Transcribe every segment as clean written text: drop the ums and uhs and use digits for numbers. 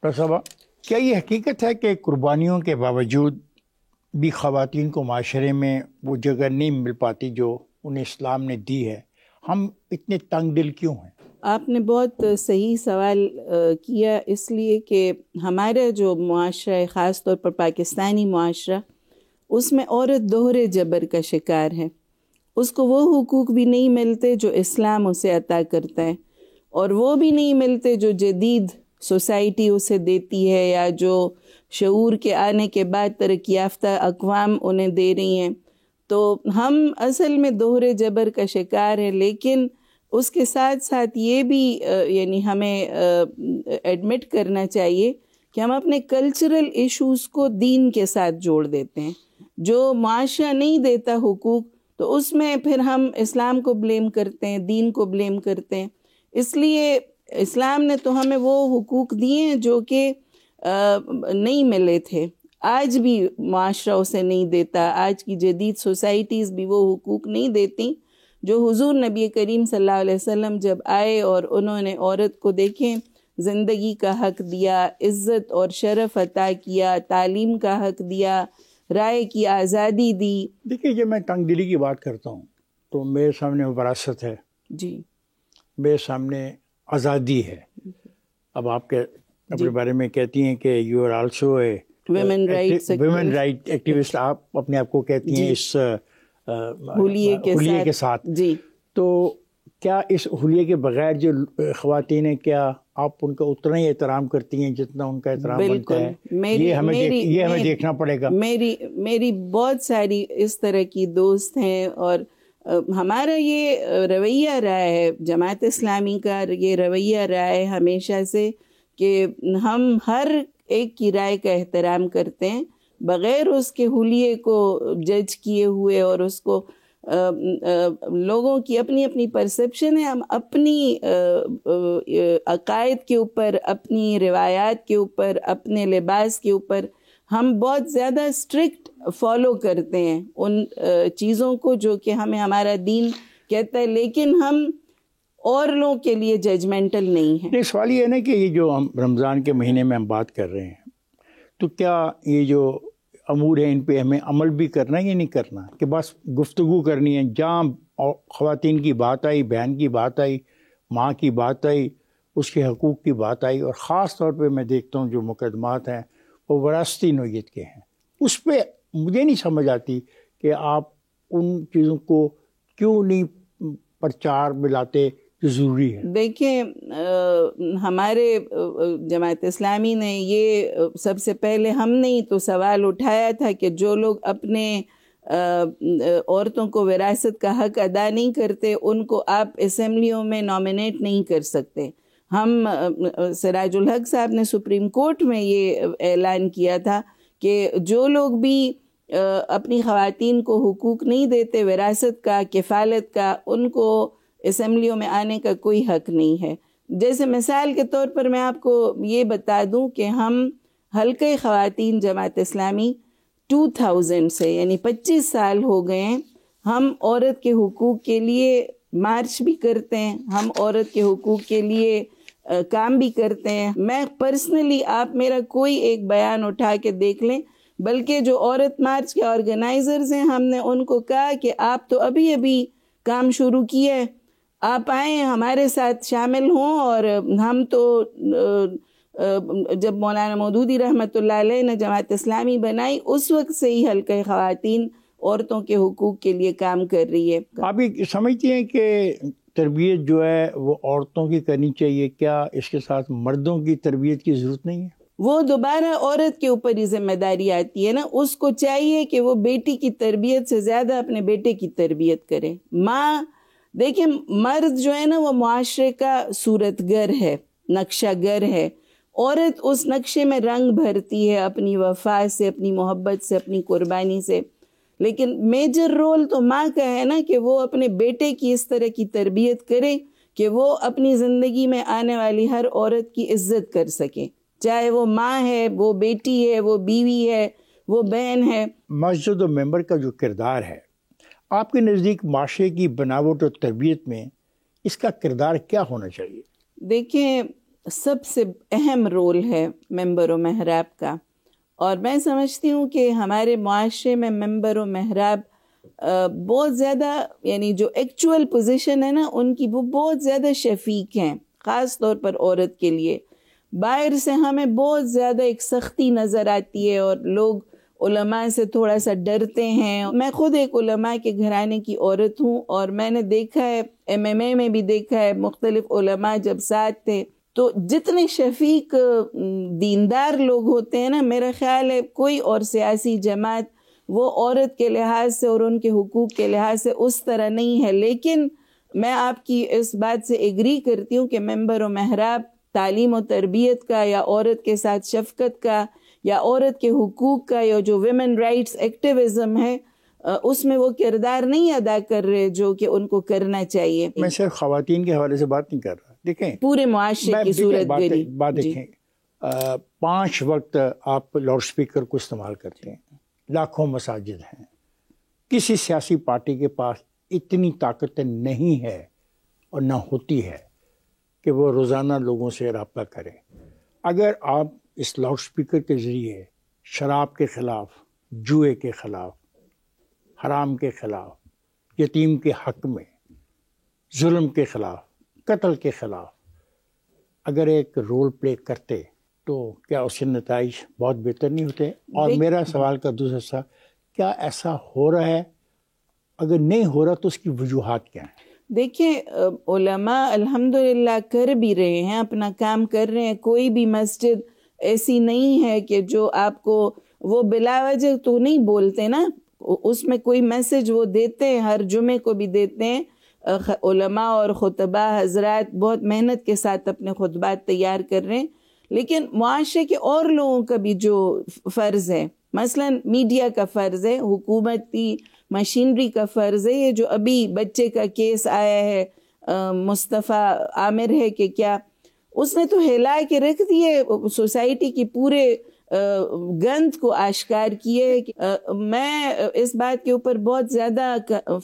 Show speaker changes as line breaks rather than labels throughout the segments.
Doctor صاحبہ، کیا یہ حقیقت ہے کہ قربانیوں کے باوجود بھی خواتین کو معاشرے میں وہ جگہ نہیں مل پاتی جو انہیں اسلام نے دی ہے؟ ہم اتنے تنگ دل کیوں ہیں؟
آپ نے بہت صحیح سوال کیا، اس لیے کہ ہمارا جو معاشرہ ہے، خاص طور پر پاکستانی معاشرہ، اس میں عورت دوہرے جبر کا شکار ہے. اس کو وہ حقوق بھی نہیں ملتے جو اسلام اسے عطا کرتا ہے، اور وہ بھی نہیں ملتے جو جدید سوسائٹی اسے دیتی ہے یا جو شعور کے آنے کے بعد ترقی یافتہ اقوام انہیں دے رہی ہیں. تو ہم اصل میں دوہرے جبر کا شکار ہیں، لیکن اس کے ساتھ ساتھ یہ بھی یعنی ہمیں ایڈمٹ کرنا چاہیے کہ ہم اپنے کلچرل ایشوز کو دین کے ساتھ جوڑ دیتے ہیں. جو معاشرہ نہیں دیتا حقوق تو اس میں پھر ہم اسلام کو بلیم کرتے ہیں، دین کو بلیم کرتے ہیں. اس لیے اسلام نے تو ہمیں وہ حقوق دیے ہیں جو کہ نہیں ملے تھے. آج بھی معاشرہ اسے نہیں دیتا، آج کی جدید سوسائٹیز بھی وہ حقوق نہیں دیتی جو حضور نبی کریم صلی اللہ علیہ وسلم جب آئے اور انہوں نے عورت کو دیکھیں زندگی کا حق دیا، عزت اور شرف عطا کیا، تعلیم کا حق دیا، رائے کی آزادی دی.
دیکھیے، جب میں تنگ دلی کی بات کرتا ہوں تو میرے سامنے وراثت ہے،
جی،
میرے سامنے آزادی ہے. اب آپ کے اپنے بارے میں کہتی ہیں کہ you are also a
women
right activist, آپ اپنے آپ کو کہتی ہیں اس حلیے کے ساتھ.
جی،
تو کیا اس حلیے کے بغیر جو خواتین ہیں، کیا آپ ان کا اتنا ہی احترام کرتی ہیں جتنا ان کا احترام بنتا ہے؟ یہ ہمیں دیکھنا پڑے گا.
میری بہت ساری اس طرح کی دوست ہیں، اور ہمارا یہ رویہ رہا ہے، جماعت اسلامی کا یہ رویہ رہا ہے ہمیشہ سے کہ ہم ہر ایک کی رائے کا احترام کرتے ہیں بغیر اس کے حلیے کو جج کیے ہوئے. اور اس کو لوگوں کی اپنی اپنی پرسیپشن ہے، ہم اپنی عقائد کے اوپر، اپنی روایات کے اوپر، اپنے لباس کے اوپر ہم بہت زیادہ اسٹرکٹ فالو کرتے ہیں ان چیزوں کو جو کہ ہمیں ہمارا دین کہتا ہے، لیکن ہم اور لوگوں کے لیے ججمنٹل نہیں ہیں.
سوال یہ ہے نا کہ یہ جو ہم رمضان کے مہینے میں ہم بات کر رہے ہیں، تو کیا یہ جو امور ہیں ان پہ ہمیں عمل بھی کرنا ہے یا نہیں کرنا، کہ بس گفتگو کرنی ہے؟ جہاں خواتین کی بات آئی، بہن کی بات آئی، ماں کی بات آئی، اس کے حقوق کی بات آئی، اور خاص طور پہ میں دیکھتا ہوں جو مقدمات ہیں وہ وراثتی نوعیت کے ہیں، اس پہ مجھے نہیں سمجھ آتی کہ آپ ان چیزوں کو کیوں نہیں پرچار میں لاتے جو ضروری ہے.
دیکھیں، ہمارے جماعت اسلامی نے یہ سب سے پہلے ہم نے ہی تو سوال اٹھایا تھا کہ جو لوگ اپنے عورتوں کو وراثت کا حق ادا نہیں کرتے ان کو آپ اسمبلیوں میں نامینیٹ نہیں کر سکتے. ہم سراج الحق صاحب نے سپریم کورٹ میں یہ اعلان کیا تھا کہ جو لوگ بھی اپنی خواتین کو حقوق نہیں دیتے وراثت کا، کفالت کا، ان کو اسمبلیوں میں آنے کا کوئی حق نہیں ہے. جیسے مثال کے طور پر میں آپ کو یہ بتا دوں کہ ہم حلقہ خواتین جماعت اسلامی 2000 سے یعنی 25 سال ہو گئے ہیں، ہم عورت کے حقوق کے لیے مارچ بھی کرتے ہیں، ہم عورت کے حقوق کے لیے کام بھی کرتے ہیں. میں پرسنلی، آپ میرا کوئی ایک بیان اٹھا کے دیکھ لیں، بلکہ جو عورت مارچ کے آرگنائزرز ہیں ہم نے ان کو کہا کہ آپ تو ابھی کام شروع کیا ہے، آپ آئیں ہمارے ساتھ شامل ہوں. اور ہم تو جب مولانا مودودی رحمۃ اللہ علیہ نے جماعت اسلامی بنائی اس وقت سے ہی حلقہ خواتین عورتوں کے حقوق کے لیے کام کر رہی ہے.
آپ یہ سمجھتی ہیں کہ تربیت جو ہے وہ عورتوں کی کرنی چاہیے، کیا اس کے ساتھ مردوں کی تربیت کی ضرورت نہیں ہے؟
وہ دوبارہ عورت کے اوپر ہی ذمہ داری آتی ہے نا. اس کو چاہیے کہ وہ بیٹی کی تربیت سے زیادہ اپنے بیٹے کی تربیت کرے. ماں، دیکھیں، مرد جو ہے نا وہ معاشرے کا صورتگر ہے، نقشہ گر ہے. عورت اس نقشے میں رنگ بھرتی ہے اپنی وفا سے، اپنی محبت سے، اپنی قربانی سے. لیکن میجر رول تو ماں کا ہے نا کہ وہ اپنے بیٹے کی اس طرح کی تربیت کرے کہ وہ اپنی زندگی میں آنے والی ہر عورت کی عزت کر سکے، چاہے وہ ماں ہے، وہ بیٹی ہے، وہ بیوی ہے، وہ بہن ہے.
مسجد و ممبر کا جو کردار ہے آپ کے نزدیک معاشرے کی بناوٹ اور تربیت میں اس کا کردار کیا ہونا چاہیے؟
دیکھیں، سب سے اہم رول ہے ممبر و محراب کا، اور میں سمجھتی ہوں کہ ہمارے معاشرے میں ممبر و محراب بہت زیادہ، یعنی جو ایکچول پوزیشن ہے نا ان کی، وہ بہت زیادہ شفیق ہیں، خاص طور پر عورت کے لیے۔ باہر سے ہمیں بہت زیادہ ایک سختی نظر آتی ہے اور لوگ علماء سے تھوڑا سا ڈرتے ہیں۔ میں خود ایک علماء کے گھرانے کی عورت ہوں، اور میں نے دیکھا ہے، MMA میں بھی دیکھا ہے، مختلف علماء جب ساتھ تھے تو جتنے شفیق دیندار لوگ ہوتے ہیں نا، میرا خیال ہے کوئی اور سیاسی جماعت وہ عورت کے لحاظ سے اور ان کے حقوق کے لحاظ سے اس طرح نہیں ہے۔ لیکن میں آپ کی اس بات سے ایگری کرتی ہوں کہ ممبر و محراب تعلیم و تربیت کا، یا عورت کے ساتھ شفقت کا، یا عورت کے حقوق کا، یا جو ویمن رائٹس ایکٹیویزم ہے، اس میں وہ کردار نہیں ادا کر رہے جو کہ ان کو کرنا چاہیے۔
میں صرف خواتین کے حوالے سے بات نہیں کر رہا، دیکھیں
پورے معاشرے کی صورت گری
بات دیکھیں، 5 وقت آپ لاؤڈ سپیکر کو استعمال کرتے ہیں، لاکھوں مساجد ہیں، کسی سیاسی پارٹی کے پاس اتنی طاقت نہیں ہے اور نہ ہوتی ہے کہ وہ روزانہ لوگوں سے رابطہ کرے۔ اگر آپ اس لاؤڈ سپیکر کے ذریعے شراب کے خلاف، جوئے کے خلاف، حرام کے خلاف، یتیم کے حق میں، ظلم کے خلاف، قتل کے خلاف اگر ایک رول پلے کرتے تو کیا اس کے نتائج بہت بہتر نہیں ہوتے؟ اور میرا سوال کا دوسرا حصہ، کیا ایسا ہو رہا ہے؟ اگر نہیں ہو رہا تو اس کی وجوہات کیا ہیں؟
دیکھیں، علماء الحمدللہ کر بھی رہے ہیں، اپنا کام کر رہے ہیں۔ کوئی بھی مسجد ایسی نہیں ہے کہ جو آپ کو وہ بلا وجہ تو نہیں بولتے نا، اس میں کوئی میسج وہ دیتے ہیں، ہر جمعے کو بھی دیتے ہیں۔ علماء اور خطبہ حضرات بہت محنت کے ساتھ اپنے خطبات تیار کر رہے ہیں، لیکن معاشرے کے اور لوگوں کا بھی جو فرض ہے، مثلا میڈیا کا فرض ہے، حکومتی مشینری کا فرض ہے۔ یہ جو ابھی بچے کا کیس آیا ہے، مصطفیٰ عامر ہے کہ کیا، اس نے تو ہلا کے رکھ دیے سوسائٹی کی پورے گند کو آشکار کیے۔ میں اس بات کے اوپر بہت زیادہ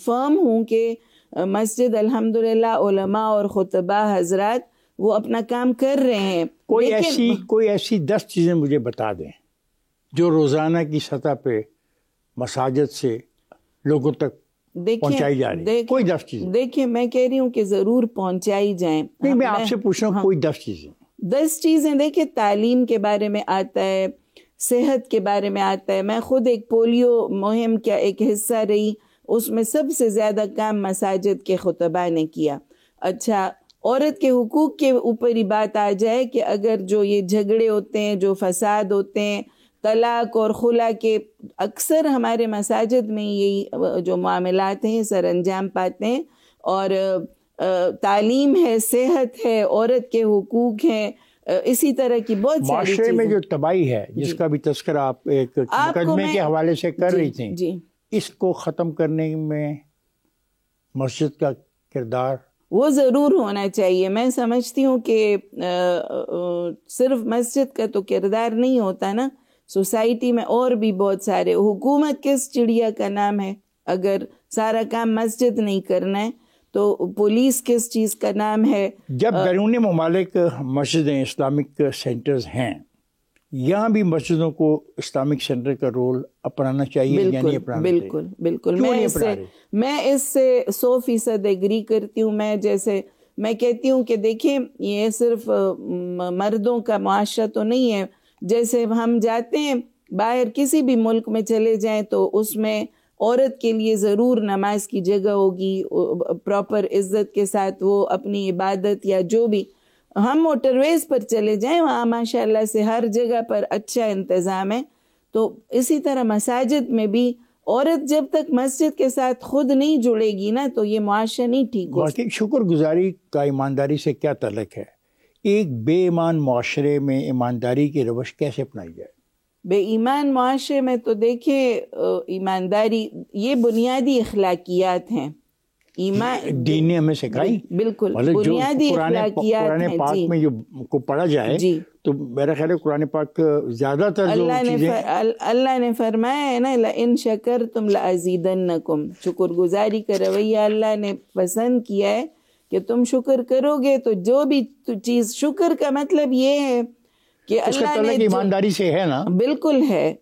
فرم ہوں کہ مسجد الحمدللہ علماء اور خطبہ حضرات وہ اپنا کام کر رہے ہیں۔
کوئی ایسی 10 چیزیں مجھے بتا دیں جو روزانہ کی سطح پہ مساجد سے لوگوں تک پہنچائی جا رہی ہے، کوئی 10 چیزیں۔
دیکھیں، میں کہہ رہی ہوں کہ ضرور پہنچائی جائیں۔
نہیں، میں آپ سے پوچھ رہا ہوں کوئی 10 چیزیں۔
10 چیزیں دیکھیں، تعلیم کے بارے میں آتا ہے، صحت کے بارے میں آتا ہے۔ میں خود ایک پولیو مہم کا ایک حصہ رہی، اس میں سب سے زیادہ کام مساجد کے خطبہ نے کیا۔ اچھا، عورت کے حقوق کے اوپر ہی بات آ جائے کہ اگر جو یہ جھگڑے ہوتے ہیں، جو فساد ہوتے ہیں، طلاق اور خلا کے، اکثر ہمارے مساجد میں یہی جو معاملات ہیں سر انجام پاتے ہیں۔ اور تعلیم ہے، صحت ہے، عورت کے حقوق ہیں، اسی طرح کی بہت ساری چیزیں۔
معاشرے میں جو تباہی ہے جس کا بھی تذکرہ آپ ایک مقدمے کے حوالے سے کر رہی تھیں، اس کو ختم کرنے میں مسجد کا کردار
وہ ضرور ہونا چاہیے۔ میں سمجھتی ہوں کہ صرف مسجد کا تو کردار نہیں ہوتا نا، سوسائٹی میں اور بھی بہت سارے۔ حکومت کس چڑیا کا نام ہے اگر سارا کام مسجد نہیں کرنا ہے؟ تو پولیس کس چیز کا نام ہے؟
جب بیرونی ممالک مسجدیں اسلامک سینٹرز ہیں، یہاں بھی مسجدوں کو اسلامک سینٹر کا رول اپنانا چاہیے، یعنی اپنانا چاہیے۔ بالکل بالکل،
میں اس سے 100% ایگری کرتی ہوں۔ میں کہتی ہوں کہ دیکھیں، یہ صرف مردوں کا معاشرہ تو نہیں ہے۔ جیسے ہم جاتے ہیں باہر کسی بھی ملک میں چلے جائیں تو اس میں عورت کے لیے ضرور نماز کی جگہ ہوگی، پراپر عزت کے ساتھ وہ اپنی عبادت یا جو بھی۔ ہم موٹر ویز پر چلے جائیں، وہاں ماشاءاللہ سے ہر جگہ پر اچھا انتظام ہے۔ تو اسی طرح مساجد میں بھی عورت جب تک مسجد کے ساتھ خود نہیں جڑے گی نا تو یہ معاشرہ نہیں ٹھیک ہو۔
باقی شکر گزاری کا ایمانداری سے کیا تعلق ہے؟ ایک بے ایمان معاشرے میں ایمانداری کی روش کیسے اپنائی جائے؟
بے ایمان معاشرے میں تو دیکھیں، ایمانداری یہ بنیادی اخلاقیات ہیں۔ ایمان
دین نے ہمیں سکھائی،
بالکل بنیادی اخلاقیات ہیں۔
قرآن پاک میں جو کو پڑھا جائے تو میرا خیال ہے قرآن پاک زیادہ تر
اللہ نے فرمایا ہے نا، لَإِن شَكَرْتُمْ لَأَزِيدَنَّكُمْ، شکر گزاری کا رویہ اللہ نے پسند کیا ہے کہ تم شکر کرو گے تو جو بھی چیز، شکر کا مطلب یہ ہے کہ اللہ نے
ایمانداری سے ہے نا،
بالکل ہے